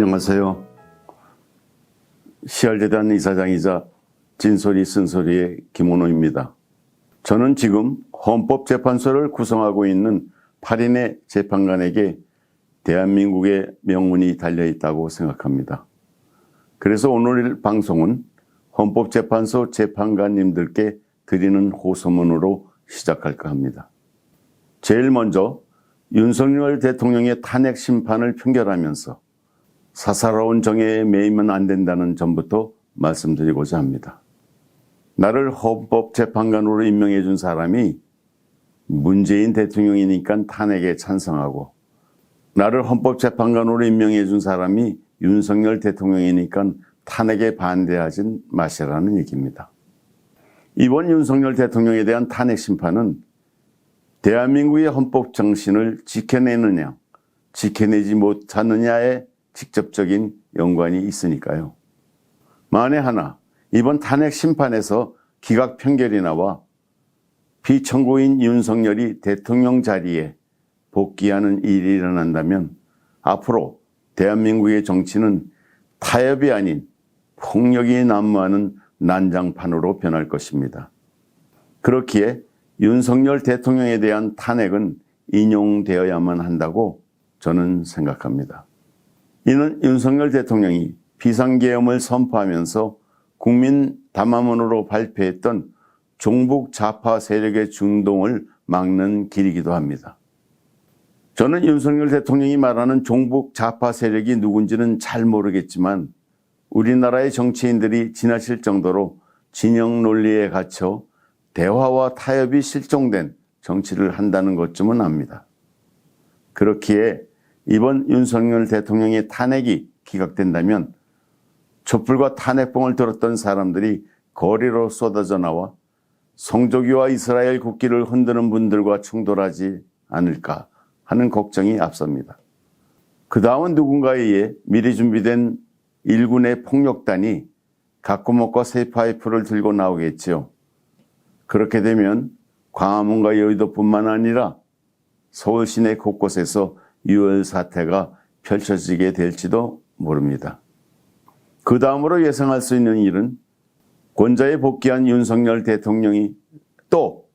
안녕하세요. 시알재단 이사장이자 진소리 쓴소리의 김원호입니다. 저는 지금 헌법재판소를 구성하고 있는 8인의 재판관에게 대한민국의 명운이 달려있다고 생각합니다. 그래서 오늘 방송은 헌법재판소 재판관님들께 드리는 호소문으로 시작할까 합니다. 제일 먼저 윤석열 대통령의 탄핵 심판을 판결하면서 사사로운 정의에 매이면 안 된다는 점부터 말씀드리고자 합니다. 나를 헌법재판관으로 임명해 준 사람이 문재인 대통령이니까 탄핵에 찬성하고, 나를 헌법재판관으로 임명해 준 사람이 윤석열 대통령이니까 탄핵에 반대하진 마시라는 얘기입니다. 이번 윤석열 대통령에 대한 탄핵 심판은 대한민국의 헌법 정신을 지켜내느냐, 지켜내지 못하느냐에 직접적인 연관이 있으니까요. 만에 하나 이번 탄핵 심판에서 기각 판결이 나와 피청구인 윤석열이 대통령 자리에 복귀하는 일이 일어난다면 앞으로 대한민국의 정치는 타협이 아닌 폭력이 난무하는 난장판으로 변할 것입니다. 그렇기에 윤석열 대통령에 대한 탄핵은 인용되어야만 한다고 저는 생각합니다. 이는 윤석열 대통령이 비상계엄을 선포하면서 국민 담화문으로 발표했던 종북 좌파 세력의 중동을 막는 길이기도 합니다. 저는 윤석열 대통령이 말하는 종북 좌파 세력이 누군지는 잘 모르겠지만 우리나라의 정치인들이 지나칠 정도로 진영 논리에 갇혀 대화와 타협이 실종된 정치를 한다는 것쯤은 압니다. 그렇기에 이번 윤석열 대통령의 탄핵이 기각된다면 촛불과 탄핵봉을 들었던 사람들이 거리로 쏟아져 나와 성조기와 이스라엘 국기를 흔드는 분들과 충돌하지 않을까 하는 걱정이 앞섭니다. 그 다음은 누군가에 의해 미리 준비된 일군의 폭력단이 가꾸먹과 쇠파이프를 들고 나오겠지요. 그렇게 되면 광화문과 여의도뿐만 아니라 서울 시내 곳곳에서 유혈 사태가 펼쳐지게 될지도 모릅니다. 그 다음으로 예상할 수 있는 일은 권좌에 복귀한 윤석열 대통령이 또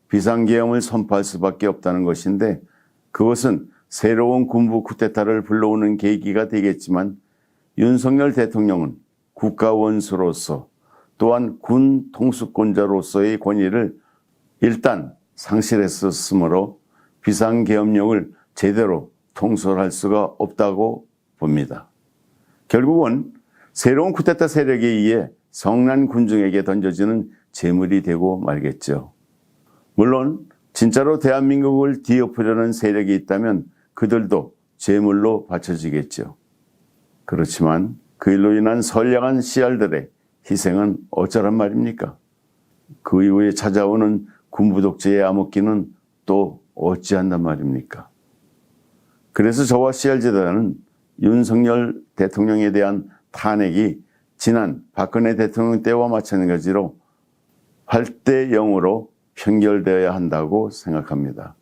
비상계엄을 선포할 수밖에 없다는 것인데, 그것은 새로운 군부 쿠데타를 불러오는 계기가 되겠지만 윤석열 대통령은 국가원수로서 또한 군 통수권자로서의 권위를 일단 상실했었으므로 비상계엄령을 제대로 통솔할 수가 없다고 봅니다. 결국은 새로운 쿠데타 세력에 의해 성난 군중에게 던져지는 재물이 되고 말겠죠. 물론 진짜로 대한민국을 뒤엎으려는 세력이 있다면 그들도 재물로 바쳐지겠죠. 그렇지만 그 일로 인한 선량한 씨알들의 희생은 어쩌란 말입니까? 그 이후에 찾아오는 군부 독재의 암흑기는 또 어찌한단 말입니까? 그래서 저와 씨알재단은 윤석열 대통령에 대한 탄핵이 지난 박근혜 대통령 때와 마찬가지로 8대 0으로 판결되어야 한다고 생각합니다.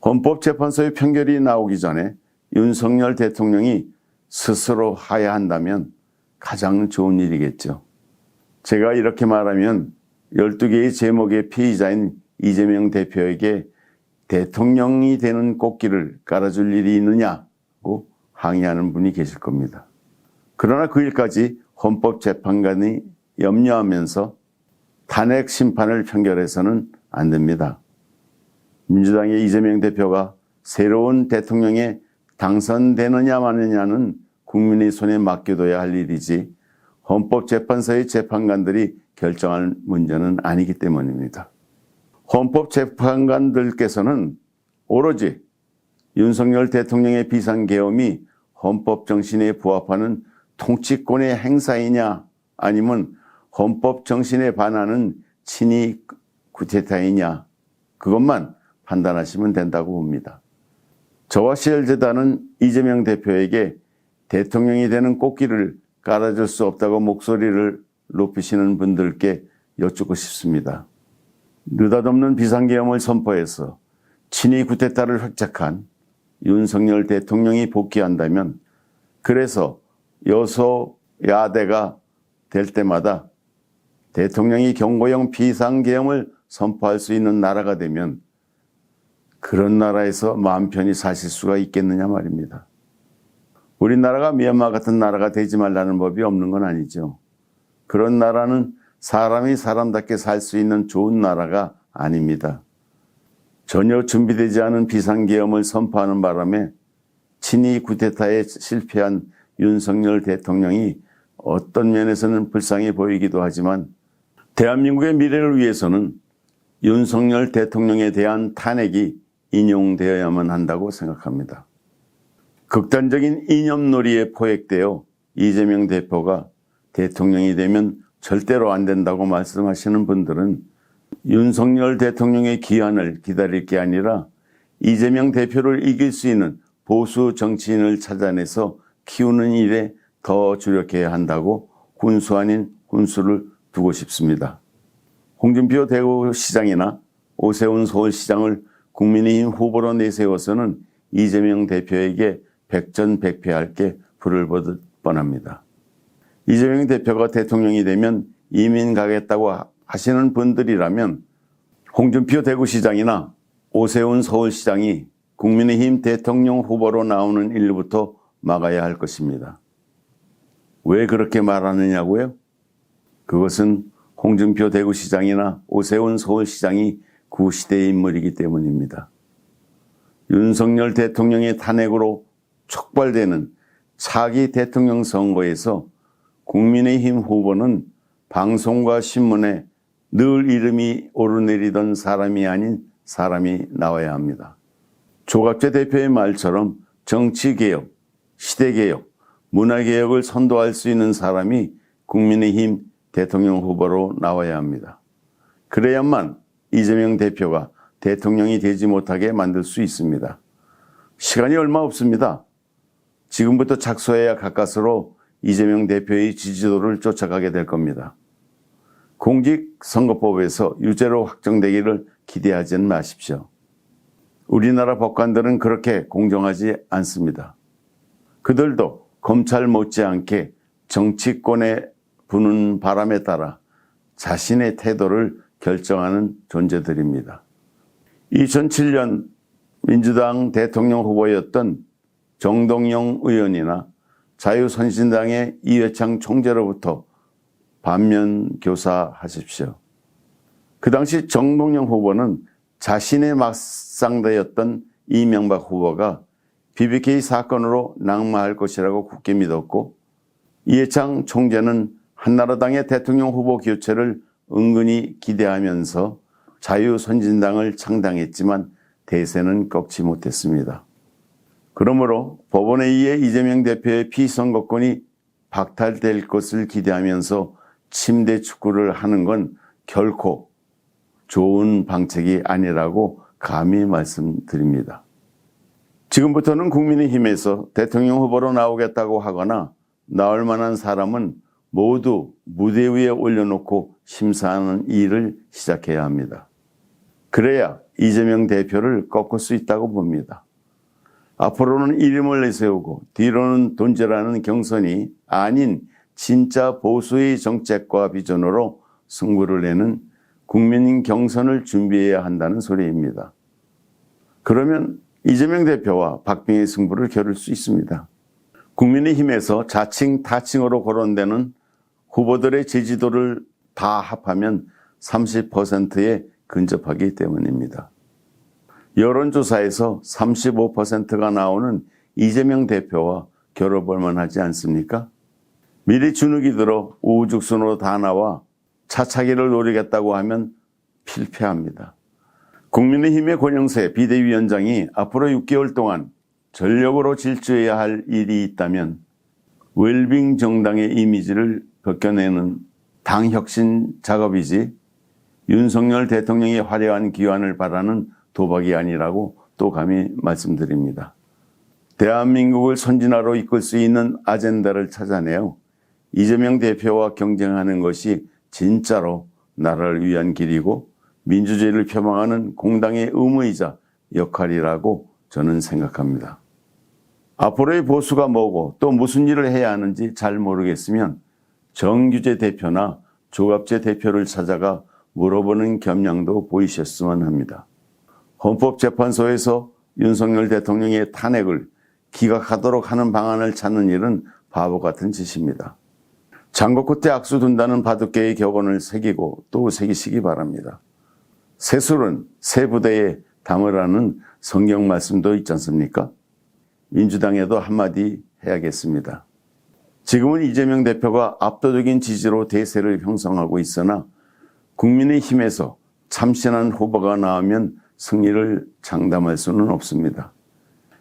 헌법재판소의 판결이 나오기 전에 윤석열 대통령이 스스로 하야한다면 가장 좋은 일이겠죠. 제가 이렇게 말하면 12개의 제목의 피의자인 이재명 대표에게 대통령이 되는 꽃길을 깔아줄 일이 있느냐고 항의하는 분이 계실 겁니다. 그러나 그 일까지 헌법재판관이 염려하면서 탄핵 심판을 판결해서는 안 됩니다. 민주당의 이재명 대표가 새로운 대통령에 당선되느냐 마느냐는 국민의 손에 맡겨둬야 할 일이지 헌법재판소의 재판관들이 결정할 문제는 아니기 때문입니다. 헌법재판관들께서는 오로지 윤석열 대통령의 비상계엄이 헌법 정신에 부합하는 통치권의 행사이냐 아니면 헌법 정신에 반하는 친위 쿠데타이냐, 그것만 판단하시면 된다고 봅니다. 저와 씨알재단은 이재명 대표에게 대통령이 되는 꽃길을 깔아줄 수 없다고 목소리를 높이시는 분들께 여쭙고 싶습니다. 느닷없는 비상계엄을 선포해서 친위 쿠데타를 획책한 윤석열 대통령이 복귀한다면 그래서 여소야대가 될 때마다 대통령이 경고형 비상계엄을 선포할 수 있는 나라가 되면 그런 나라에서 마음 편히 사실 수가 있겠느냐 말입니다. 우리나라가 미얀마 같은 나라가 되지 말라는 법이 없는 건 아니죠. 그런 나라는 사람이 사람답게 살 수 있는 좋은 나라가 아닙니다. 전혀 준비되지 않은 비상계엄을 선포하는 바람에 친위 쿠데타에 실패한 윤석열 대통령이 어떤 면에서는 불쌍해 보이기도 하지만 대한민국의 미래를 위해서는 윤석열 대통령에 대한 탄핵이 인용되어야만 한다고 생각합니다. 극단적인 이념놀이에 포획되어 이재명 대표가 대통령이 되면 절대로 안 된다고 말씀하시는 분들은 윤석열 대통령의 기한을 기다릴 게 아니라 이재명 대표를 이길 수 있는 보수 정치인을 찾아내서 키우는 일에 더 주력해야 한다고 군수 아닌 훈수를 두고 싶습니다. 홍준표 대구시장이나 오세훈 서울시장을 국민의힘 후보로 내세워서는 이재명 대표에게 백전백패할 게 불을 보듯 뻔합니다. 이재명 대표가 대통령이 되면 이민 가겠다고 하시는 분들이라면 홍준표 대구시장이나 오세훈 서울시장이 국민의힘 대통령 후보로 나오는 일부터 막아야 할 것입니다. 왜 그렇게 말하느냐고요? 그것은 홍준표 대구시장이나 오세훈 서울시장이 구시대의 인물이기 때문입니다. 윤석열 대통령의 탄핵으로 촉발되는 차기 대통령 선거에서 국민의힘 후보는 방송과 신문에 늘 이름이 오르내리던 사람이 아닌 사람이 나와야 합니다. 조갑재 대표의 말처럼 정치개혁, 시대개혁, 문화개혁을 선도할 수 있는 사람이 국민의힘 대통령 후보로 나와야 합니다. 그래야만 이재명 대표가 대통령이 되지 못하게 만들 수 있습니다. 시간이 얼마 없습니다. 지금부터 착수해야 가까스로 이재명 대표의 지지도를 쫓아가게 될 겁니다. 공직선거법에서 유죄로 확정되기를 기대하지는 마십시오. 우리나라 법관들은 그렇게 공정하지 않습니다. 그들도 검찰 못지않게 정치권에 부는 바람에 따라 자신의 태도를 결정하는 존재들입니다. 2007년 민주당 대통령 후보였던 정동영 의원이나 자유선진당의 이회창 총재로부터 반면 교사하십시오. 그 당시 정동영 후보는 자신의 맞상대였던 이명박 후보가 BBK 사건으로 낙마할 것이라고 굳게 믿었고, 이회창 총재는 한나라당의 대통령 후보 교체를 은근히 기대하면서 자유선진당을 창당했지만 대세는 꺾지 못했습니다. 그러므로 법원에 의해 이재명 대표의 피선거권이 박탈될 것을 기대하면서 침대 축구를 하는 건 결코 좋은 방책이 아니라고 감히 말씀드립니다. 지금부터는 국민의힘에서 대통령 후보로 나오겠다고 하거나 나올 만한 사람은 모두 무대 위에 올려놓고 심사하는 일을 시작해야 합니다. 그래야 이재명 대표를 꺾을 수 있다고 봅니다. 앞으로는 이름을 내세우고 뒤로는 돈질하는 경선이 아닌 진짜 보수의 정책과 비전으로 승부를 내는 국민 경선을 준비해야 한다는 소리입니다. 그러면 이재명 대표와 박빙의 승부를 겨룰 수 있습니다. 국민의힘에서 자칭 타칭으로 거론되는 후보들의 지지도를 다 합하면 30%에 근접하기 때문입니다. 여론조사에서 35%가 나오는 이재명 대표와 겨뤄볼 만하지 않습니까? 미리 주눅이 들어 우후죽순으로 다 나와 차차기를 노리겠다고 하면 필패합니다. 국민의힘의 권영세 비대위원장이 앞으로 6개월 동안 전력으로 질주해야 할 일이 있다면 웰빙 정당의 이미지를 벗겨내는 당 혁신 작업이지 윤석열 대통령의 화려한 기환을 바라는 도박이 아니라고 또 감히 말씀드립니다. 대한민국을 선진화로 이끌 수 있는 아젠다를 찾아내어 이재명 대표와 경쟁하는 것이 진짜로 나라를 위한 길이고 민주주의를 표방하는 공당의 의무이자 역할이라고 저는 생각합니다. 앞으로의 보수가 뭐고 또 무슨 일을 해야 하는지 잘 모르겠으면 정규재 대표나 조갑재 대표를 찾아가 물어보는 겸양도 보이셨으면 합니다. 헌법재판소에서 윤석열 대통령의 탄핵을 기각하도록 하는 방안을 찾는 일은 바보 같은 짓입니다. 장고 끝에 악수 둔다는 바둑계의 격언을 새기고 또 새기시기 바랍니다. 새술은 새 부대에 담으라는 성경 말씀도 있지 않습니까? 민주당에도 한마디 해야겠습니다. 지금은 이재명 대표가 압도적인 지지로 대세를 형성하고 있으나 국민의힘에서 참신한 후보가 나오면 승리를 장담할 수는 없습니다.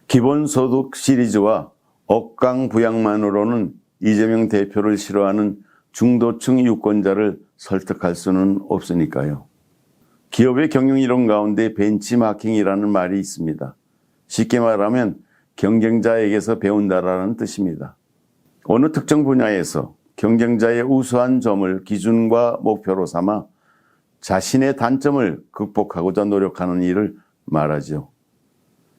기본소득 시리즈와 억강 부양만으로는 이재명 대표를 싫어하는 중도층 유권자를 설득할 수는 없으니까요. 기업의 경영이론 가운데 벤치마킹이라는 말이 있습니다. 쉽게 말하면 경쟁자에게서 배운다라는 뜻입니다. 어느 특정 분야에서 경쟁자의 우수한 점을 기준과 목표로 삼아 자신의 단점을 극복하고자 노력하는 일을 말하죠.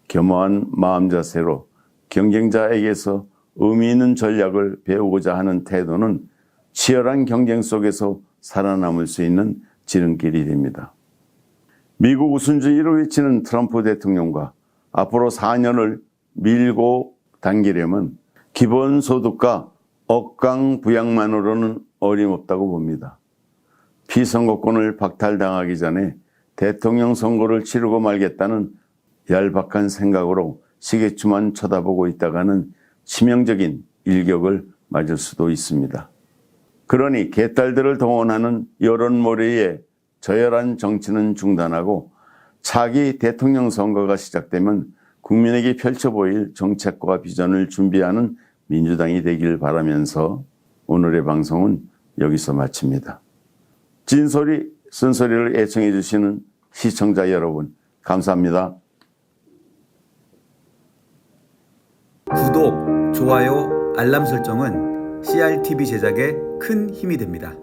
겸허한 마음 자세로 경쟁자에게서 의미 있는 전략을 배우고자 하는 태도는 치열한 경쟁 속에서 살아남을 수 있는 지름길이 됩니다. 미국 우선주의를 외치는 트럼프 대통령과 앞으로 4년을 밀고 당기려면 기본소득과 억강 부양만으로는 어림없다고 봅니다. 피선거권을 박탈당하기 전에 대통령 선거를 치르고 말겠다는 얄팍한 생각으로 시계추만 쳐다보고 있다가는 치명적인 일격을 맞을 수도 있습니다. 그러니 개딸들을 동원하는 여론몰이에 저열한 정치는 중단하고 차기 대통령 선거가 시작되면 국민에게 펼쳐 보일 정책과 비전을 준비하는 민주당이 되길 바라면서 오늘의 방송은 여기서 마칩니다. 진소리, 쓴소리를 애청해 주시는 시청자 여러분, 감사합니다. 구독, 좋아요, 알람 설정은 CRTV 제작에 큰 힘이 됩니다.